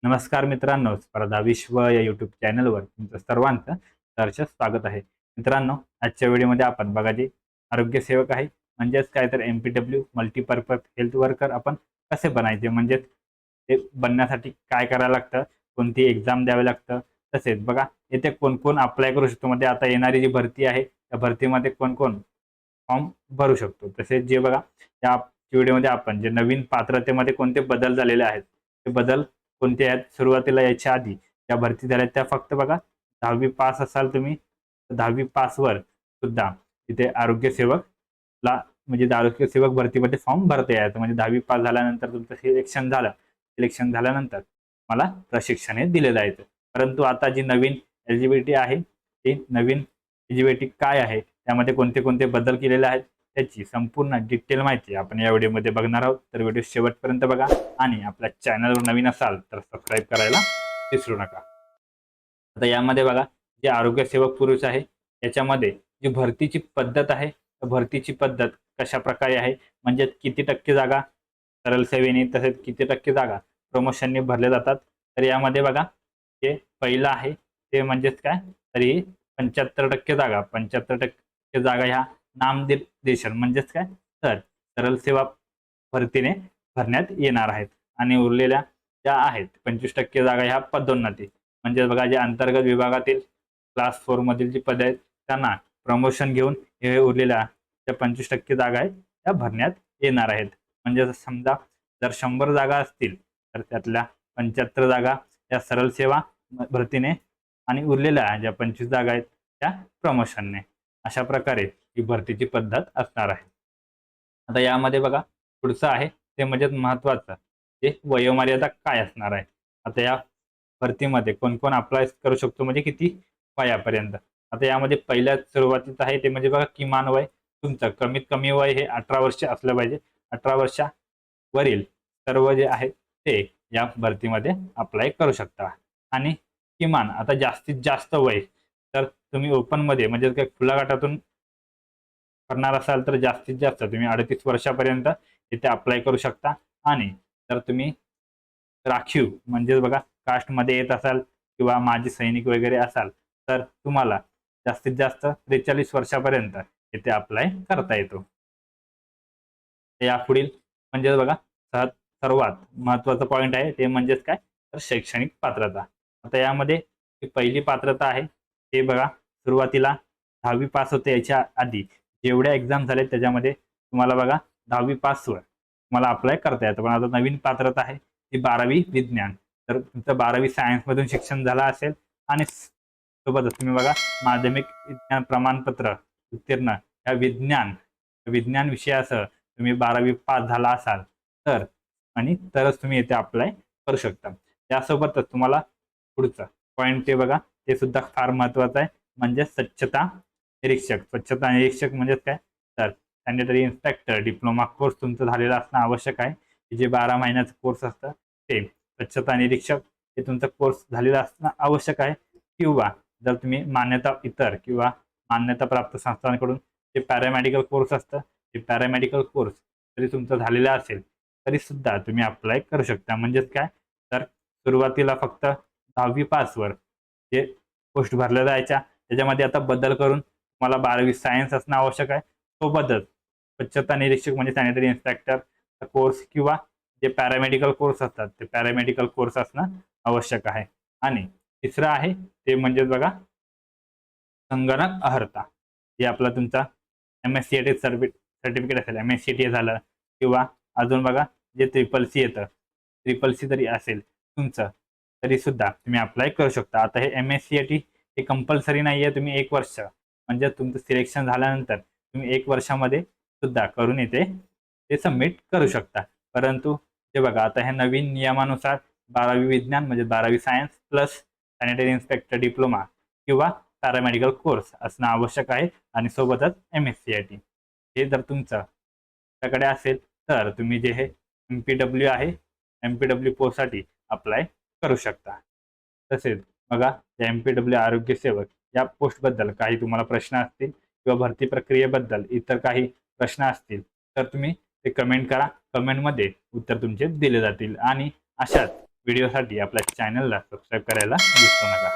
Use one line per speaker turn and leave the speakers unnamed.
नमस्कार मित्रांनो, स्पर्धा विश्व या यूट्यूब चॅनलवर तुमचं सर्वांचं सहर्ष स्वागत आहे. मित्रांनो, आजच्या व्हिडिओमध्ये आपण बघा जे आरोग्य सेवक आहे म्हणजेच काय तर MPW मल्टीपर्पज हेल्थ वर्कर आपण कसे बनायचे, म्हणजे ते बनण्यासाठी काय करायला लागतं, कोणती एक्झाम द्यावी लागतं, तसेच बघा येथे कोण कोण अप्लाय करू शकतो, म्हणजे आता येणारी जी भरती आहे त्या भरतीमध्ये कोण कोण फॉर्म भरू शकतो. तसेच जे बघा या व्हिडिओमध्ये आपण जे नवीन पात्रतेमध्ये कोणते बदल झालेले आहेत ते बदल कोणते आहेत, सुरुवातीला यायच्या आधी ज्या भरती झाल्या त्या फक्त बघा 10वी पास असाल तुम्ही, 10वी पासवर सुद्धा तिथे आरोग्य सेवकला म्हणजे आरोग्य सेवक भरतीमध्ये फॉर्म भरता यायचं. म्हणजे 10वी पास झाल्यानंतर तुमचं सिलेक्शन झालं, सिलेक्शन झाल्यानंतर मला प्रशिक्षण हे दिले जायचं. परंतु आता जी नवीन एलिजिबिलिटी आहे ती नवीन एलिजिबिलिटी काय आहे, त्यामध्ये कोणते कोणते बदल केलेले आहेत त्याची संपूर्ण डिटेल माहिती आपण या व्हिडिओमध्ये बघणार आहोत. तर व्हिडिओ शेवटपर्यंत बघा आणि आपल्या चॅनलवर नवीन असाल तर सबस्क्राईब करायला विसरू नका. आता यामध्ये बघा जे आरोग्य सेवक पुरुष आहे याच्यामध्ये जी भरतीची पद्धत आहे, भरतीची पद्धत कशा प्रकारे आहे, म्हणजे किती टक्के जागा सरळ सेवेने तसेच किती टक्के जागा प्रमोशनने भरल्या जातात. तर यामध्ये बघा जे पहिलं आहे ते म्हणजेच काय, तरी 75% जागा, 75% जागा ह्या नामनिर्देशन म्हणजेच काय तर सरळ सेवा भरतीने भरण्यात येणार आहेत. आणि उरलेल्या ज्या आहेत 25% जागा ह्या पदोन्नती म्हणजे बघा जे अंतर्गत विभागातील क्लास 4 मधील जी पदे आहेत त्यांना प्रमोशन घेऊन हे उरलेल्या ज्या 25% जागा आहेत त्या भरण्यात येणार आहेत. म्हणजे समजा जर 100 जागा असतील तर त्यातल्या 75 जागा या सरळ सेवा भरतीने आणि उरलेल्या ज्या 25 जागा आहेत त्या प्रमोशनने, अशा प्रकारे ही भरतीची पद्धत असणार आहे. आता यामध्ये बघा पुढचं आहे ते म्हणजे महत्वाचं, ते वयोमर्यादा काय असणार आहे. आता या भरतीमध्ये कोण कोण अप्लाय करू शकतो, म्हणजे किती वयापर्यंत. आता यामध्ये पहिल्या सुरुवातीचं आहे ते म्हणजे बघा किमान वय तुमचं कमीत कमी वय हे 18 वर्ष असलं पाहिजे. 18 वर्षावरील सर्व जे आहेत ते या भरतीमध्ये अप्लाय करू शकता. आणि किमान आता जास्तीत जास्त वय तर तुम्ही ओपन मध्ये म्हणजे काही खुल्या गटातून करणार असाल तर जास्तीत जास्त तुम्ही 38 वर्षापर्यंत इथे अप्लाय करू शकता. आणि जर तुम्ही राखीव म्हणजे बघा कास्टमध्ये येत असाल किंवा माजी सैनिक वगैरे असाल तर तुम्हाला जास्तीत जास्त 43 वर्षापर्यंत इथे अप्लाय करता येतो. यापुढील म्हणजे बघा सर्वात महत्वाचा पॉईंट आहे ते म्हणजेच काय तर शैक्षणिक पात्रता. आता यामध्ये जी पहिली पात्रता आहे ते बघा सुरुवातीला 10वी पास होते, याच्या आधी जेवढ्या एक्झाम झाले त्याच्यामध्ये तुम्हाला बघा 10वी पासवर तुम्हाला अप्लाय करता येतं. पण आता नवीन पात्रता आहे ती 12वी विज्ञान. तर तुमचं 12वी सायन्समधून शिक्षण झालं असेल आणि सोबतच तुम्ही बघा माध्यमिक विज्ञान प्रमाणपत्र उत्तीर्ण या विज्ञान विज्ञान विषयासह तुम्ही 12वी पास झाला असाल तर आणि तरच तुम्ही इथे अप्लाय करू शकता. त्यासोबतच तुम्हाला पुढचं पॉईंट ते बघा ते सुद्धा फार महत्वाचं आहे, म्हणजे स्वच्छता निरीक्षक. स्वच्छता निरीक्षक म्हणजे काय तर सॅनिटरी इन्स्पेक्टर डिप्लोमा कोर्स तुमचं झालेला असणं आवश्यक आहे. जे 12 महिन्याचा कोर्स असतं ते स्वच्छता निरीक्षक हे तुमचा कोर्स झालेला असणं आवश्यक आहे. किंवा जर तुम्ही मान्यता इतर किंवा मान्यता प्राप्त संस्थांकडून जे पॅरामेडिकल कोर्स असतं ते पॅरामेडिकल कोर्स जरी तुमचा झालेला असेल तरी सुद्धा तुम्ही अप्लाय करू शकता. म्हणजेच काय तर सुरुवातीला फक्त 10वी पासवर जे पोस्ट भरल्या जायच्या त्याच्यामध्ये आता बदल करून तुम्हाला 12वी सायन्स असणं आवश्यक आहे. सोबतच स्वच्छता निरीक्षक म्हणजे सॅनिटरी इन्स्पेक्टर कोर्स किंवा जे पॅरामेडिकल कोर्स असतात ते पॅरामेडिकल कोर्स असणं आवश्यक आहे. आणि तिसरं आहे ते म्हणजे बघा संगणक अर्हता. जे आपला तुमचा MSCIT सर्टिफिकेट असेल, MSCIT झालं किंवा अजून बघा जे CCC येतं, CCC जरी असेल तुमचं तरी सुद्धा तुम्ही अप्लाय करू शकता. आता हे MSCIT हे कंपल्सरी नाहीये, तुम्ही 1 वर्ष म्हणजे तुमचं सिलेक्शन झाल्यानंतर तुम्ही 1 वर्षामध्ये सुद्धा करून येते ते सबमिट करू शकता. परंतु ते बघा आता ह्या नवीन नियमानुसार 12वी विज्ञान म्हणजे 12वी science plus sanitary inspector diploma किंवा पॅरामेडिकल कोर्स असणं आवश्यक आहे. आणि सोबतच MSCIT हे जर तुमच्याकडे असेल तर तुम्ही जे हे MPW आहे MPW पोस्टसाठी अप्लाय करू शकता. तसेच बघा MPW आरोग्य सेवक या पोस्टबद्दल काही तुम्हाला प्रश्न असतील किंवा भरती प्रक्रियेबद्दल इतर काही प्रश्न असतील तर तुम्ही ते कमेंट करा. कमेंटमध्ये उत्तर तुमचे दिले जातील. आणि अशाच व्हिडिओसाठी आपल्या चॅनलला सबस्क्राईब करायला विसरू नका.